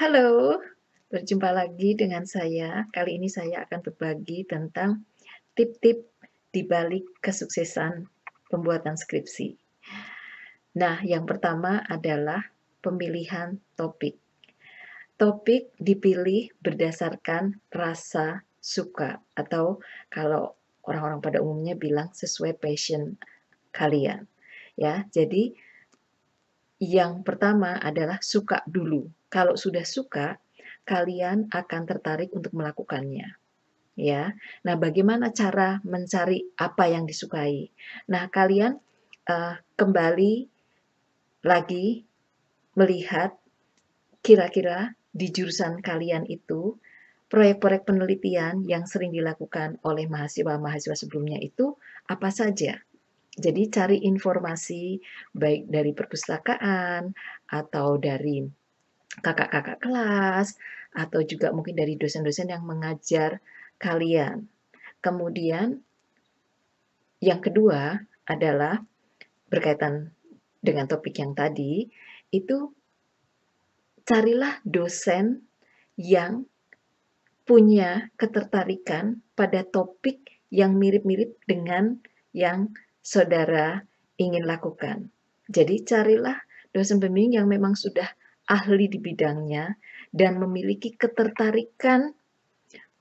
Halo, berjumpa lagi dengan saya. Kali ini saya akan berbagi tentang tip-tip di balik kesuksesan pembuatan skripsi. Nah, yang pertama adalah pemilihan topik. Topik dipilih berdasarkan rasa suka atau kalau orang-orang pada umumnya bilang sesuai passion kalian. Ya, jadi yang pertama adalah suka dulu. Kalau sudah suka, kalian akan tertarik untuk melakukannya, ya. Nah, bagaimana cara mencari apa yang disukai? Nah, kalian kembali lagi melihat kira-kira di jurusan kalian itu proyek-proyek penelitian yang sering dilakukan oleh mahasiswa-mahasiswa sebelumnya itu apa saja? Jadi cari informasi baik dari perpustakaan atau dari kakak-kakak kelas atau juga mungkin dari dosen-dosen yang mengajar kalian. Kemudian yang kedua adalah berkaitan dengan topik yang tadi, itu carilah dosen yang punya ketertarikan pada topik yang mirip-mirip dengan yang saudara ingin lakukan. Jadi carilah dosen pembimbing yang memang sudah ahli di bidangnya dan memiliki ketertarikan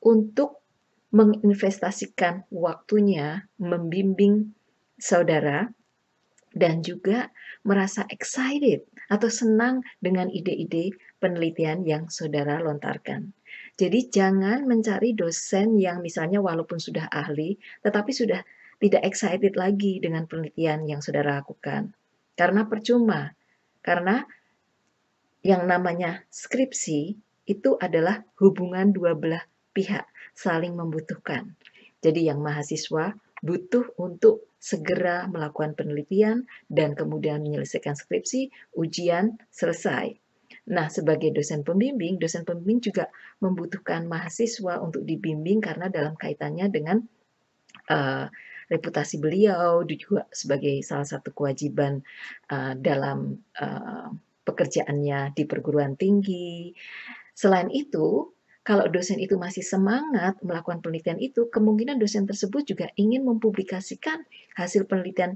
untuk menginvestasikan waktunya membimbing saudara dan juga merasa excited atau senang dengan ide-ide penelitian yang saudara lontarkan. Jadi jangan mencari dosen yang misalnya walaupun sudah ahli, tetapi sudah tidak excited lagi dengan penelitian yang saudara lakukan. Karena percuma, karena yang namanya skripsi itu adalah hubungan dua belah pihak, saling membutuhkan. Jadi yang mahasiswa butuh untuk segera melakukan penelitian dan kemudian menyelesaikan skripsi, ujian selesai. Nah, sebagai dosen pembimbing juga membutuhkan mahasiswa untuk dibimbing karena dalam kaitannya dengan uh, reputasi beliau juga sebagai salah satu kewajiban dalam pekerjaannya di perguruan tinggi. Selain itu, kalau dosen itu masih semangat melakukan penelitian itu, kemungkinan dosen tersebut juga ingin mempublikasikan hasil penelitian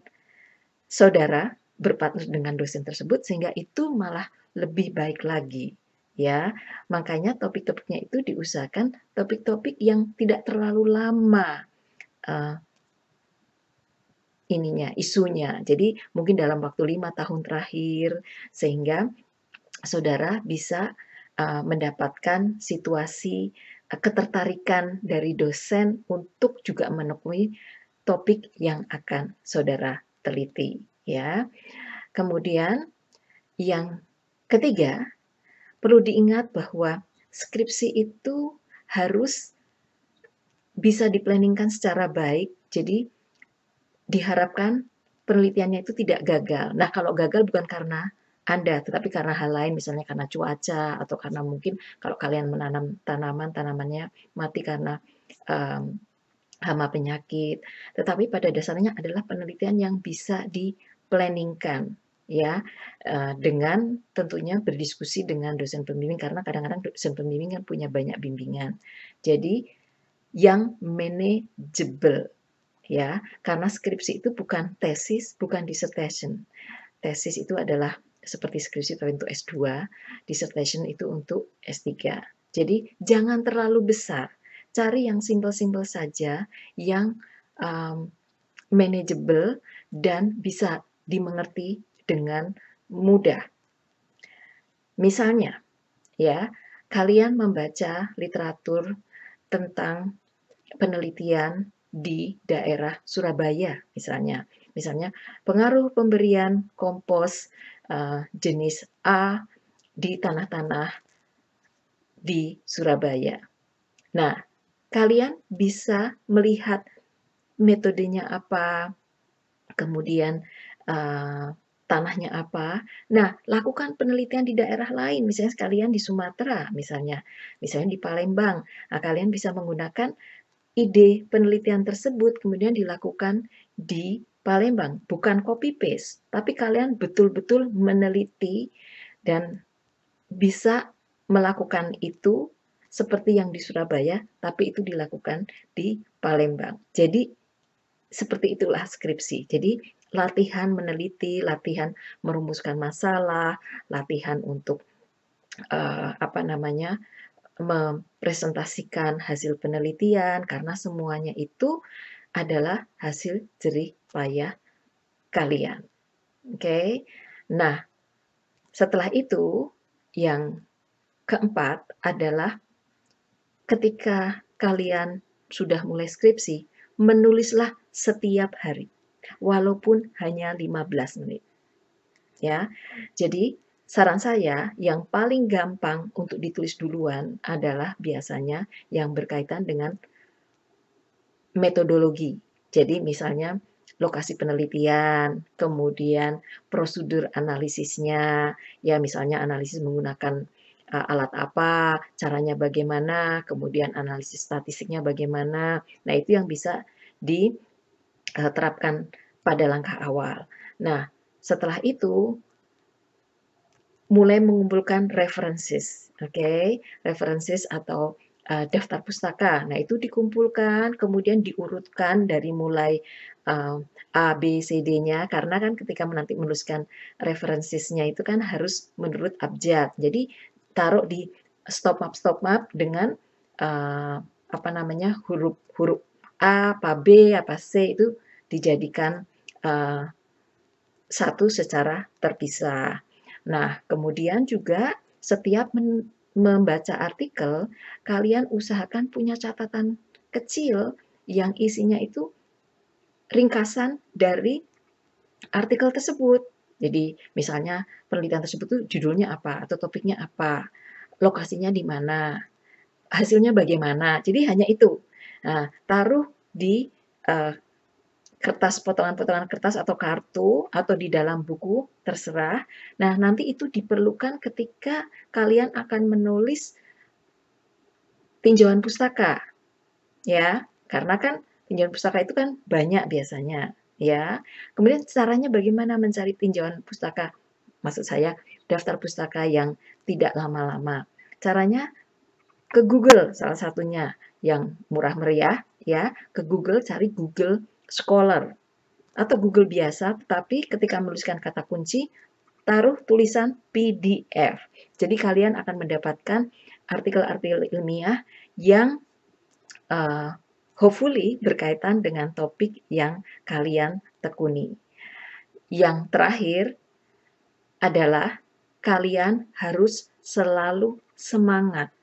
saudara berpartner dengan dosen tersebut sehingga itu malah lebih baik lagi. Ya, makanya topik-topiknya itu diusahakan topik-topik yang tidak terlalu lama uh, isunya. Jadi mungkin dalam waktu 5 tahun terakhir sehingga saudara bisa mendapatkan situasi ketertarikan dari dosen untuk juga menemui topik yang akan saudara teliti, ya. Kemudian yang ketiga, perlu diingat bahwa skripsi itu harus bisa diplanningkan secara baik. Jadi diharapkan penelitiannya itu tidak gagal. Nah, kalau gagal bukan karena Anda, tetapi karena hal lain, misalnya karena cuaca atau karena mungkin kalau kalian menanam tanaman, tanamannya mati karena um, hama penyakit. Tetapi pada dasarnya adalah penelitian yang bisa diplanningkan, ya, dengan tentunya berdiskusi dengan dosen pembimbing karena kadang-kadang dosen pembimbing kan punya banyak bimbingan. Jadi yang manageable, ya, karena skripsi itu bukan tesis, bukan dissertation. Tesis itu adalah seperti skripsi tapi untuk S2, dissertation itu untuk S3. Jadi jangan terlalu besar, cari yang simple-simple saja, yang um, manageable dan bisa dimengerti dengan mudah. Misalnya, ya, kalian membaca literatur tentang penelitian di daerah Surabaya misalnya. Misalnya pengaruh pemberian kompos jenis A di tanah-tanah di Surabaya. Nah, kalian bisa melihat metodenya apa, kemudian tanahnya apa. Nah, lakukan penelitian di daerah lain, misalnya sekalian di Sumatera, misalnya di Palembang. Nah, kalian bisa menggunakan ide penelitian tersebut kemudian dilakukan di Palembang, bukan copy paste, tapi kalian betul-betul meneliti dan bisa melakukan itu seperti yang di Surabaya, tapi itu dilakukan di Palembang. Jadi seperti itulah skripsi. Jadi latihan meneliti, latihan merumuskan masalah, latihan untuk apa namanya, mempresentasikan hasil penelitian karena semuanya itu adalah hasil jerih payah kalian. Oke. Nah, setelah itu yang keempat adalah ketika kalian sudah mulai skripsi, menulislah setiap hari, walaupun hanya 15 menit. Ya, jadi saran saya yang paling gampang untuk ditulis duluan adalah biasanya yang berkaitan dengan metodologi. Jadi misalnya lokasi penelitian, kemudian prosedur analisisnya, ya misalnya analisis menggunakan alat apa, caranya bagaimana, kemudian analisis statistiknya bagaimana. Nah, itu yang bisa diterapkan pada langkah awal. Nah, setelah itu mulai mengumpulkan references, oke, references atau daftar pustaka. Nah, itu dikumpulkan, kemudian diurutkan dari mulai A, B, C, D-nya, karena kan ketika nanti menuliskan references-nya itu kan harus menurut abjad. Jadi taruh di stop map dengan apa namanya huruf huruf A, apa B, apa C itu dijadikan satu secara terpisah. Nah, kemudian juga setiap membaca artikel, kalian usahakan punya catatan kecil yang isinya itu ringkasan dari artikel tersebut. Jadi, misalnya penelitian tersebut tuh judulnya apa atau topiknya apa, lokasinya di mana, hasilnya bagaimana. Jadi hanya itu. Nah, taruh di kertas, potongan-potongan kertas atau kartu atau di dalam buku, terserah. Nah, nanti itu diperlukan ketika kalian akan menulis tinjauan pustaka, ya. Karena kan tinjauan pustaka itu kan banyak biasanya, ya. Kemudian caranya bagaimana mencari tinjauan pustaka? Maksud saya daftar pustaka yang tidak lama-lama. Caranya ke Google salah satunya yang murah meriah, ya. Ke Google cari Google Scholar atau Google biasa, tetapi ketika menuliskan kata kunci, taruh tulisan PDF. Jadi kalian akan mendapatkan artikel-artikel ilmiah yang hopefully berkaitan dengan topik yang kalian tekuni. Yang terakhir adalah kalian harus selalu semangat.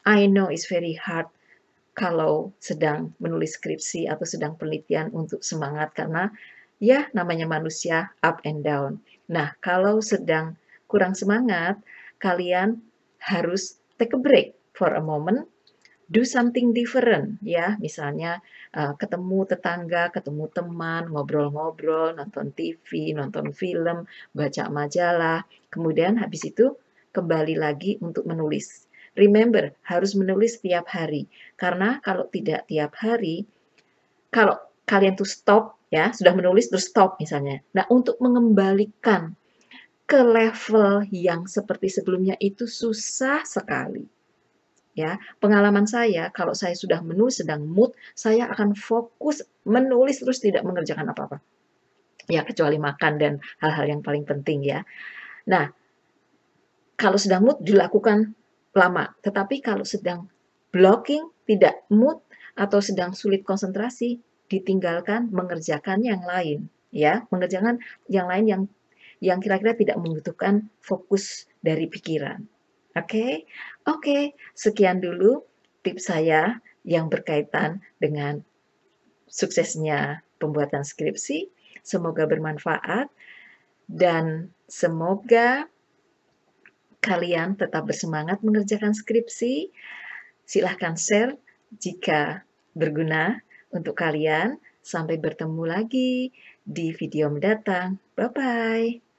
I know it's very hard kalau sedang menulis skripsi atau sedang penelitian untuk semangat karena ya namanya manusia up and down. Nah, kalau sedang kurang semangat, kalian harus take a break for a moment, do something different ya. Misalnya ketemu tetangga, ketemu teman, ngobrol-ngobrol, nonton TV, nonton film, baca majalah. Kemudian habis itu kembali lagi untuk menulis. Remember, harus menulis tiap hari. Karena kalau tidak tiap hari, kalau kalian tuh stop, ya, sudah menulis terus stop misalnya. Nah, untuk mengembalikan ke level yang seperti sebelumnya itu susah sekali. Ya, pengalaman saya kalau saya sudah menulis sedang mood, saya akan fokus menulis terus tidak mengerjakan apa-apa. Ya, kecuali makan dan hal-hal yang paling penting ya. Nah, kalau sedang mood dilakukan lama, tetapi kalau sedang blocking, tidak mood atau sedang sulit konsentrasi, ditinggalkan mengerjakan yang lain ya, mengerjakan yang lain yang kira-kira tidak membutuhkan fokus dari pikiran. Oke? Oke, sekian dulu tips saya yang berkaitan dengan suksesnya pembuatan skripsi. Semoga bermanfaat dan semoga kalian tetap bersemangat mengerjakan skripsi. Silahkan share jika berguna untuk kalian. Sampai bertemu lagi di video mendatang. Bye-bye.